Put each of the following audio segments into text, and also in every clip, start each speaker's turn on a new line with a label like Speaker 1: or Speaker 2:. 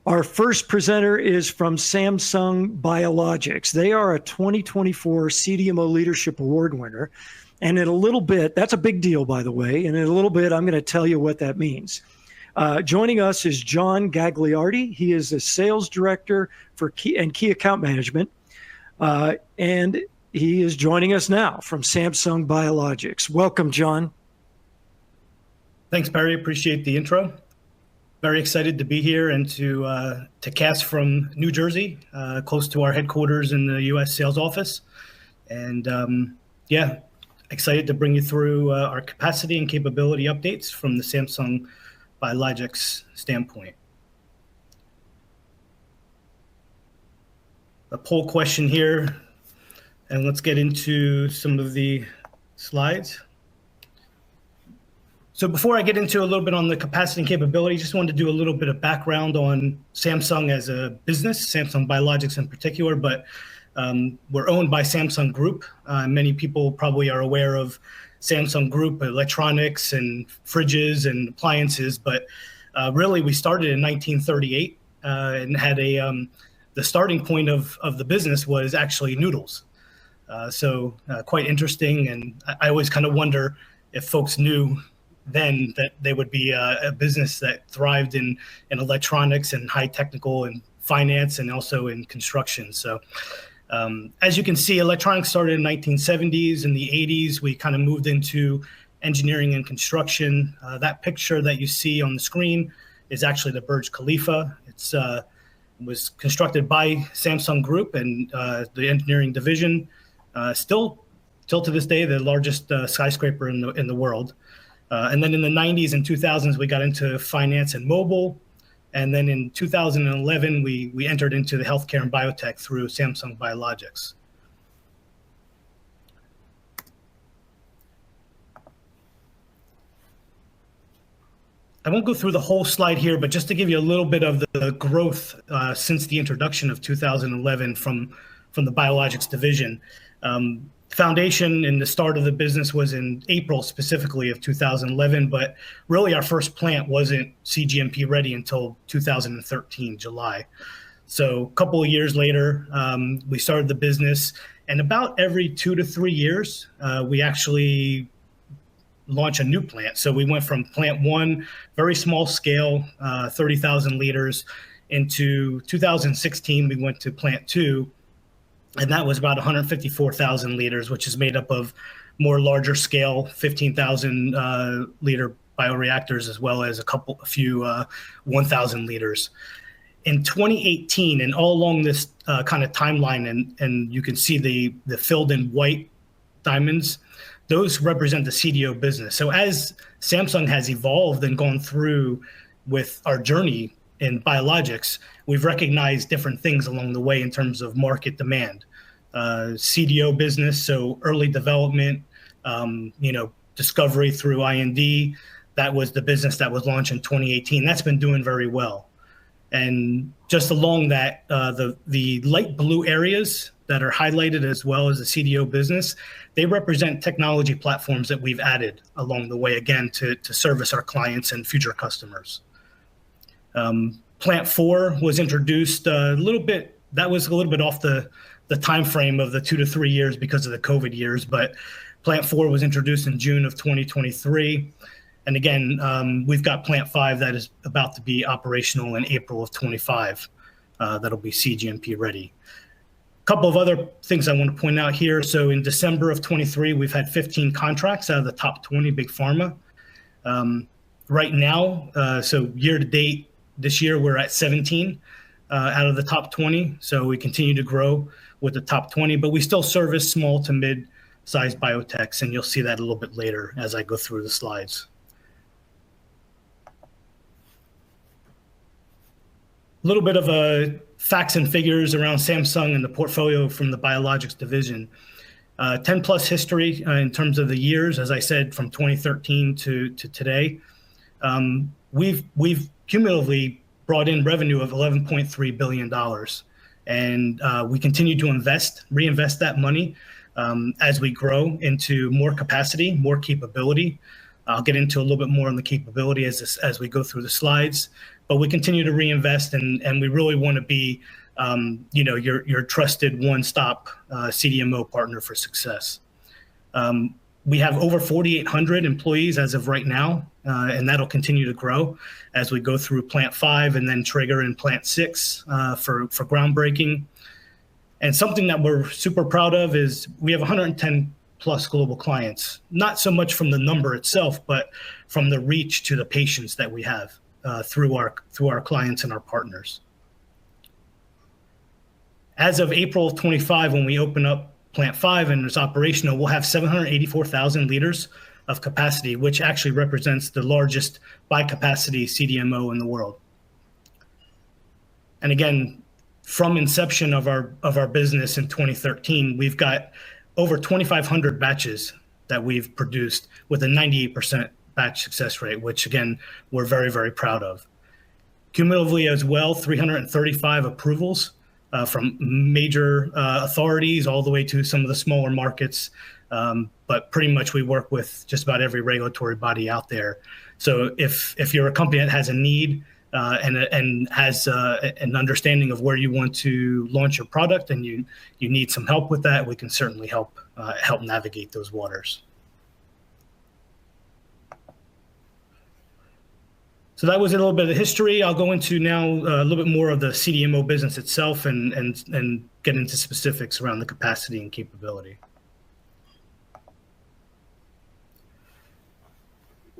Speaker 1: Our first presenter is from Samsung Biologics. They are a 2024 CDMO Leadership Award winner. And in a little bit, that's a big deal, by the way. And in a little bit, I'm going to tell you what that means. Joining us is John Gagliardi. He is a sales director for key account management. And he is joining us now from Samsung Biologics. Welcome, John.
Speaker 2: Thanks, Barry. Appreciate the intro. Very excited to be here and to cast from New Jersey, close to our headquarters in the U.S. sales office. And yeah, excited to bring you through our capacity and capability updates from the Samsung Biologics standpoint. A poll question here, and let's get into some of the slides. So before I get into a little bit on the capacity and capability, just wanted to do a little bit of background on Samsung as a business, Samsung Biologics in particular, but we're owned by Samsung Group. Many people probably are aware of Samsung Group, electronics and fridges and appliances, but really we started in 1938 and had the starting point of the business was actually noodles. So quite interesting, and I always kind of wonder if folks knew then that they would be a business that thrived in electronics and high technical and finance and also in construction. So as you can see, electronics started in the 1970s. In the 80s, we kind of moved into engineering and construction. That picture that you see on the screen is actually the Burj Khalifa. It's was constructed by Samsung Group and the engineering division. Still to this day, the largest skyscraper in the world. And then in the 90s and 2000s, we got into finance and mobile. And then in 2011, we entered into the healthcare and biotech through Samsung Biologics. I won't go through the whole slide here, but just to give you a little bit of the growth since the introduction of 2011 from the Biologics division. Foundation and the start of the business was in April specifically of 2011, but really our first plant wasn't CGMP ready until 2013, July. So a couple of years later, we started the business, and about every 2 to 3 years, we actually launch a new plant. So we went from plant 1, very small scale, 30,000 liters, into 2016, we went to plant 2, and that was about 154,000 liters, which is made up of more larger scale, 15,000 liter bioreactors, as well as a few 1,000 liters. In 2018, and all along this kind of timeline, and you can see the filled in white diamonds, those represent the CDO business. So as Samsung has evolved and gone through with our journey in biologics, we've recognized different things along the way in terms of market demand. CDO business, so early development, discovery through IND, that was the business that was launched in 2018. That's been doing very well. And just along that, the light blue areas that are highlighted as well as the CDO business, they represent technology platforms that we've added along the way, again, to service our clients and future customers. Plant 4 was introduced a little bit off the time frame of the 2 to 3 years because of the COVID years, but Plant 4 was introduced in June of 2023. And again, we've got Plant 5 that is about to be operational in April of 25. That'll be CGMP ready. A couple of other things I want to point out here. So in December of 23, we've had 15 contracts out of the top 20 big pharma. Right now, so year to date, this year, we're at 17 out of the top 20. So we continue to grow with the top 20, but we still service small to mid-sized biotechs, and you'll see that a little bit later as I go through the slides. A little bit of facts and figures around Samsung and the portfolio from the Biologics division. 10 plus history in terms of the years, as I said, from 2013 to today. We've cumulatively brought in revenue of $11.3 billion. And we continue to reinvest that money as we grow into more capacity, more capability. I'll get into a little bit more on the capability as we go through the slides, but we continue to reinvest, and we really want to be, your trusted one-stop CDMO partner for success. We have over 4,800 employees as of right now, and that'll continue to grow as we go through Plant 5 and then trigger in Plant 6 for groundbreaking. And something that we're super proud of is we have 110 plus global clients, not so much from the number itself, but from the reach to the patients that we have through our clients and our partners. As of April 25, when we open up Plant 5 and it's operational, we'll have 784,000 liters of capacity, which actually represents the largest by capacity CDMO in the world. And again, from inception of our business in 2013, we've got over 2,500 batches that we've produced with a 98% batch success rate, which again, we're very, very proud of. Cumulatively as well, 335 approvals from major authorities all the way to some of the smaller markets. But pretty much we work with just about every regulatory body out there. So if you're a company that has a need and has an understanding of where you want to launch your product and you need some help with that, we can certainly help navigate those waters. So that was a little bit of history. I'll go into now a little bit more of the CDMO business itself and get into specifics around the capacity and capability.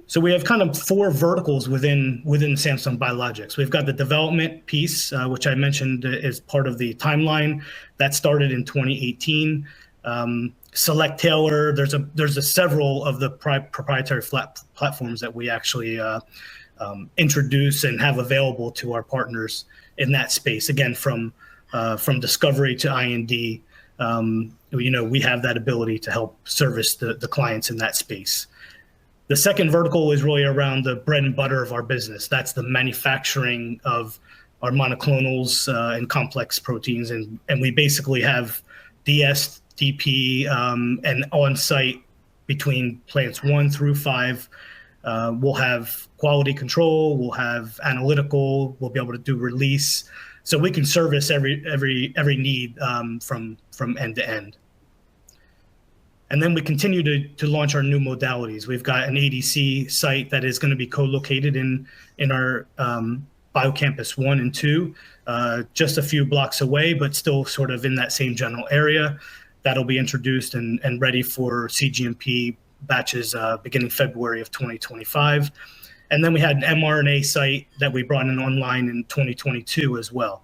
Speaker 2: So we have kind of four verticals within Samsung Biologics. We've got the development piece, which I mentioned is part of the timeline that started in 2018. Select Tailor, there's several of the proprietary platforms that we actually introduce and have available to our partners in that space. Again, from discovery to IND, we have that ability to help service the clients in that space. The second vertical is really around the bread and butter of our business. That's the manufacturing of our monoclonals and complex proteins. And we basically have DS, DP, and on-site between plants 1 through 5. We'll have quality control, we'll have analytical, we'll be able to do release. So we can service every need from end to end. And then we continue to launch our new modalities. We've got an ADC site that is going to be co-located in our Biocampus 1 and 2, just a few blocks away, but still sort of in that same general area. That'll be introduced and ready for cGMP batches beginning February of 2025. And then we had an mRNA site that we brought in online in 2022 as well.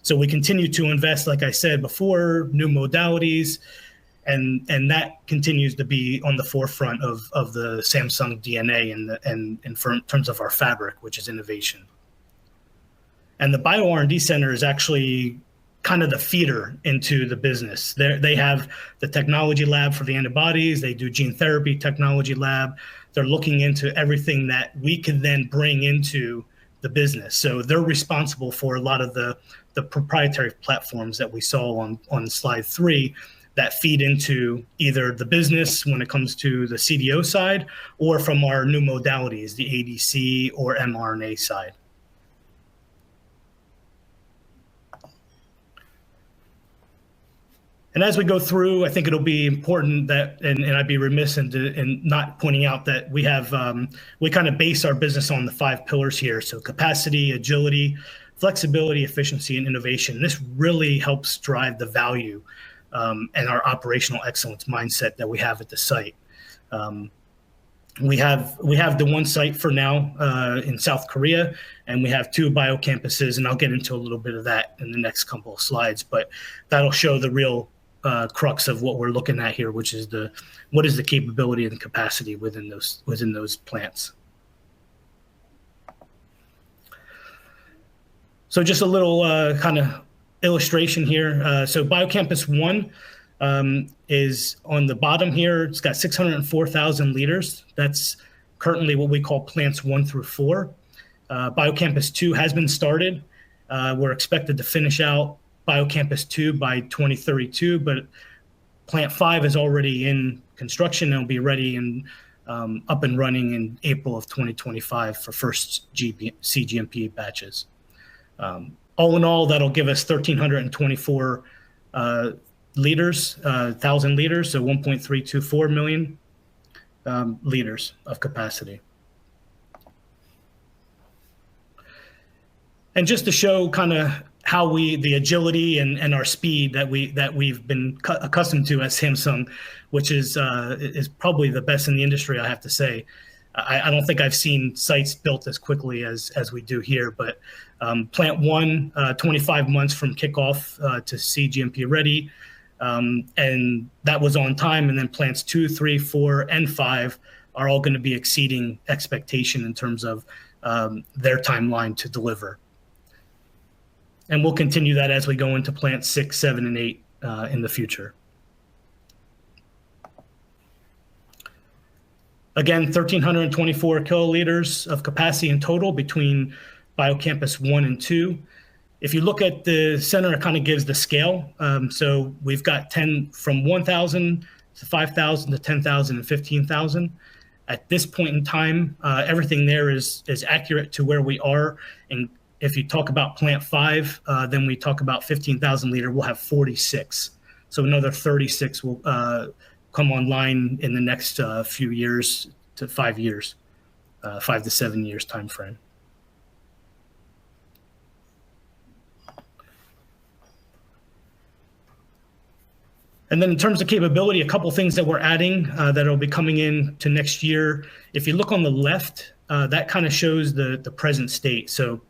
Speaker 2: So we continue to invest, like I said before, new modalities, and that continues to be on the forefront of the Samsung DNA and in terms of our fabric, which is innovation. And the Bio R&D Center is actually kind of the feeder into the business. They have the technology lab for the antibodies. They do gene therapy technology lab. They're looking into everything that we can then bring into the business. So they're responsible for a lot of the proprietary platforms that we saw on slide 3 that feed into either the business when it comes to the CDO side or from our new modalities, the ADC or mRNA side. And as we go through, I think it'll be important that, and I'd be remiss in not pointing out that we have, we kind of base our business on the 5 pillars here. So capacity, agility, flexibility, efficiency, and innovation. This really helps drive the value and our operational excellence mindset that we have at the site. We have the one site for now in South Korea, and we have 2 biocampuses, and I'll get into a little bit of that in the next couple of slides, but that'll show the real crux of what we're looking at here, which is what is the capability and capacity within those plants. So just a little kind of illustration here. So Biocampus 1 is on the bottom here. It's got 604,000 liters. That's currently what we call plants 1 through 4. Biocampus 2 has been started. We're expected to finish out Biocampus 2 by 2032, but Plant 5 is already in construction and will be ready in up and running in April of 2025 for first CGMP batches. All in all, that'll give us 1,324 liters, 1,000 liters, so 1.324 million liters of capacity. And just to show kind of how the agility and our speed that we've been accustomed to at Samsung, which is probably the best in the industry, I have to say. I don't think I've seen sites built as quickly as we do here, but plant 1, 25 months from kickoff to CGMP ready, and that was on time. And then plants 2, 3, 4, and 5 are all going to be exceeding expectation in terms of their timeline to deliver. And we'll continue that as we go into plant 6, 7, and 8 in the future. Again, 1,324 kiloliters of capacity in total between BioCampus 1 and 2. If you look at the center, it kind of gives the scale. So we've got 10 from 1,000 to 5,000 to 10,000 and 15,000. At this point in time, everything there is accurate to where we are. And if you talk about plant 5, then we talk about 15,000 liter, we'll have 46. So another 36 will come online in the next few years to 5 years, 5 to 7 years time frame. And then in terms of capability, a couple things that we're adding that will be coming in to next year. If you look on the left, that kind of shows the present state. So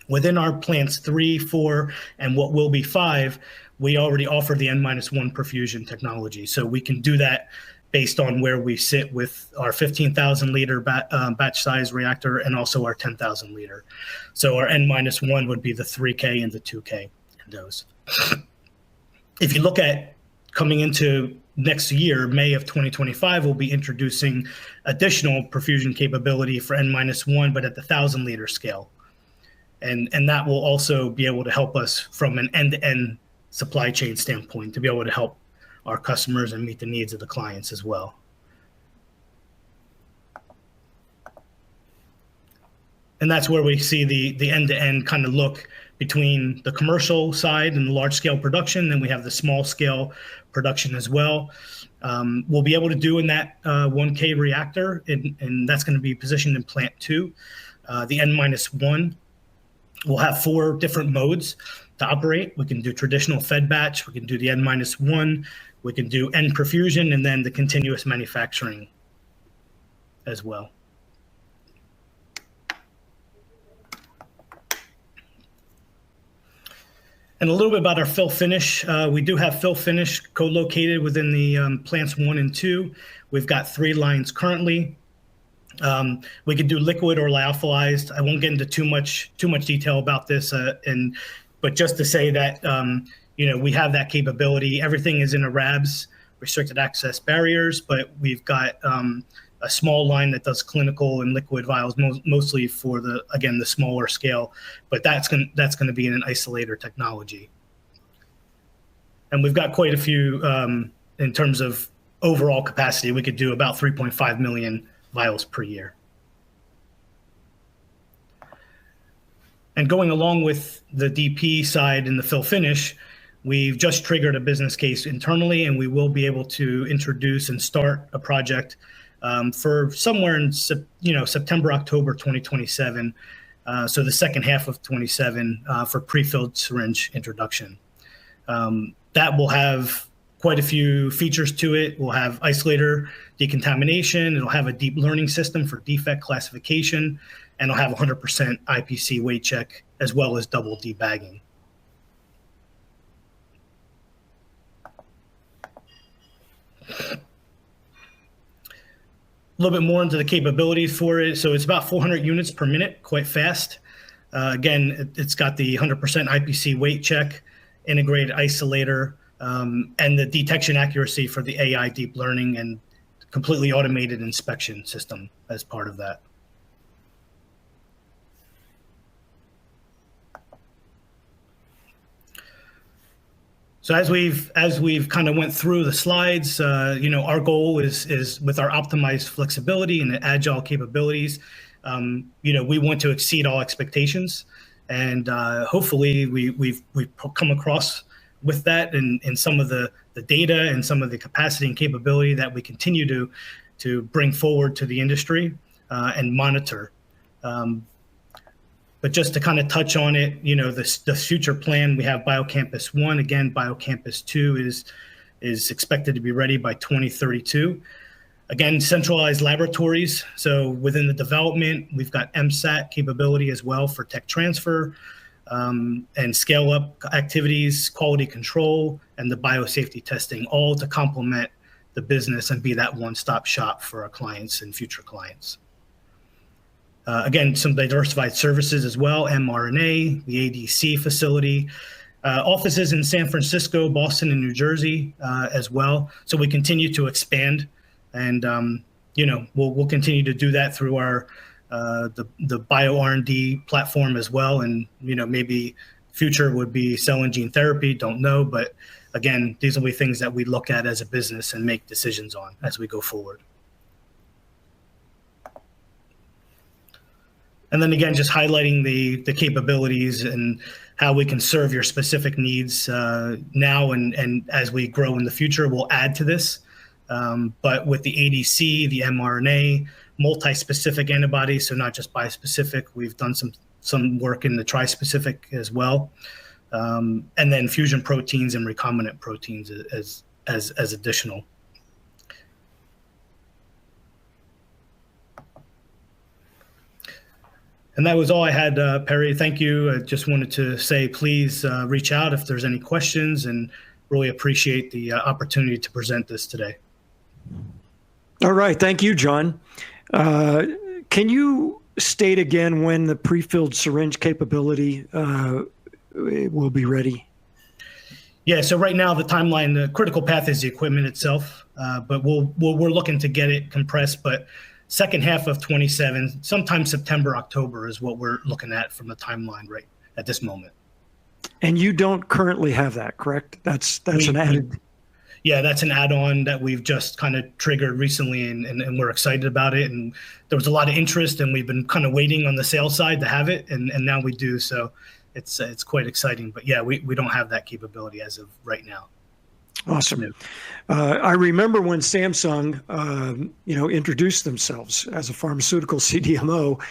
Speaker 2: within our plants 3, 4, and what will be 5, we already offer the N-1 perfusion technology. So we can do that based on where we sit with our 15,000 liter batch size reactor and also our 10,000 liter. So our N-1 would be the 3K and the 2K in those. If you look at coming into next year, May of 2025, we'll be introducing additional perfusion capability for N-1, but at the 1,000 liter scale. And that will also be able to help us from an end-to-end supply chain standpoint to be able to help our customers and meet the needs of the clients as well. And that's where we see the end-to-end kind of look between the commercial side and the large-scale production. Then we have the small-scale production as well. We'll be able to do in that 1K reactor, and that's going to be positioned in plant 2. The N-1 will have 4 different modes to operate. We can do traditional fed batch, we can do the N-1, we can do N perfusion, and then the continuous manufacturing as well. And a little bit about our fill finish. We do have fill finish co-located within the plants 1 and 2. We've got 3 lines currently. We could do liquid or lyophilized. I won't get into too much detail about this, but just to say that we have that capability. Everything is in a RABS, restricted access barriers, but we've got a small line that does clinical and liquid vials, mostly for the smaller scale. But that's going to be in an isolator technology. And we've got quite a few in terms of overall capacity. We could do about 3.5 million vials per year. And going along with the DP side and the fill finish, we've just triggered a business case internally, and we will be able to introduce and start a project for somewhere in September, October 2027. So the second half of 27 for pre-filled syringe introduction. That will have quite a few features to it. We'll have isolator decontamination. It'll have a deep learning system for defect classification, and it'll have 100% IPC weight check as well as double debagging. A little bit more into the capabilities for it. So it's about 400 units per minute, quite fast. Again, it's got the 100% IPC weight check, integrated isolator, and the detection accuracy for the AI deep learning and completely automated inspection system as part of that. So as we've kind of went through the slides, our goal is with our optimized flexibility and agile capabilities, we want to exceed all expectations, and hopefully we've come across with that in some of the data and some of the capacity and capability that we continue to bring forward to the industry and monitor. But just to kind of touch on it, the future plan, we have Biocampus 1. Again, Biocampus 2 is expected to be ready by 2032. Again, centralized laboratories. So within the development, we've got MSAT capability as well for tech transfer and scale up activities, quality control, and the biosafety testing, all to complement the business and be that one-stop shop for our clients and future clients. Again, some diversified services as well, mRNA, the ADC facility, offices in San Francisco, Boston, and New Jersey as well. So we continue to expand, and we'll continue to do that through our the bio R&D platform as well. And maybe future would be cell and gene therapy, don't know, but again, these will be things that we look at as a business and make decisions on as we go forward. And then again, just highlighting the capabilities and how we can serve your specific needs now and as we grow in the future, we'll add to this. But with the ADC, the mRNA, multi-specific antibodies, so not just bispecific, we've done some work in the tri-specific as well. And then fusion proteins and recombinant proteins as additional. And that was all I had, Perry. Thank you. I just wanted to say, please reach out if there's any questions, and really appreciate the opportunity to present this today.
Speaker 1: All right. Thank you, John. Can you state again when the pre-filled syringe capability will be ready?
Speaker 2: Yeah. So right now, the timeline, the critical path is the equipment itself, but we're looking to get it compressed, but second half of 27, sometime September, October is what we're looking at from the timeline right at this moment.
Speaker 1: And you don't currently have that, correct? That's an added.
Speaker 2: Yeah, that's an add-on that we've just kind of triggered recently, and we're excited about it. And there was a lot of interest, and we've been kind of waiting on the sales side to have it, and now we do. So it's quite exciting. But yeah, we don't have that capability as of right now.
Speaker 1: Awesome. I remember when Samsung, introduced themselves as a pharmaceutical CDMO,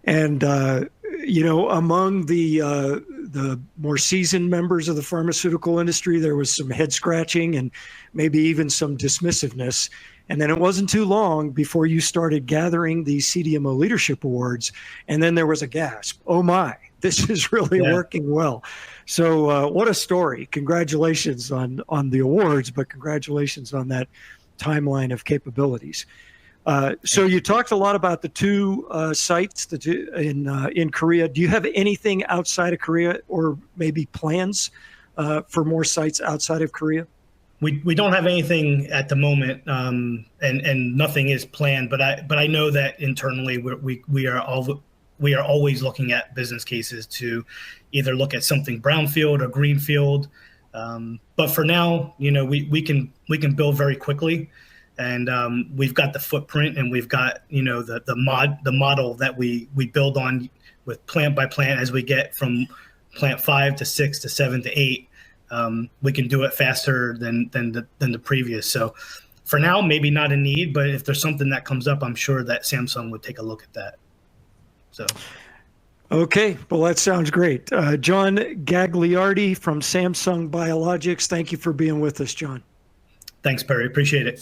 Speaker 1: and among the more seasoned members of the pharmaceutical industry, there was some head scratching and maybe even some dismissiveness. And then it wasn't too long before you started gathering the CDMO Leadership Awards, and then there was a gasp. Oh my, this is really working well. So what a story. Congratulations on the awards, but congratulations on that timeline of capabilities. So you talked a lot about the two sites in Korea. Do you have anything outside of Korea, or maybe plans for more sites outside of Korea?
Speaker 2: We don't have anything at the moment, and nothing is planned. But I know that internally we are always looking at business cases to either look at something brownfield or greenfield. But for now, we can build very quickly, and we've got the footprint, and we've got the model that we build on with plant by plant. As we get from plant 5 to 6 to 7 to 8, we can do it faster than the previous. So for now, maybe not a need, but if there's something that comes up, I'm sure that Samsung would take a look at that. So.
Speaker 1: Okay, well, that sounds great. John Gagliardi from Samsung Biologics, thank you for being with us, John.
Speaker 2: Thanks, Perry. Appreciate it.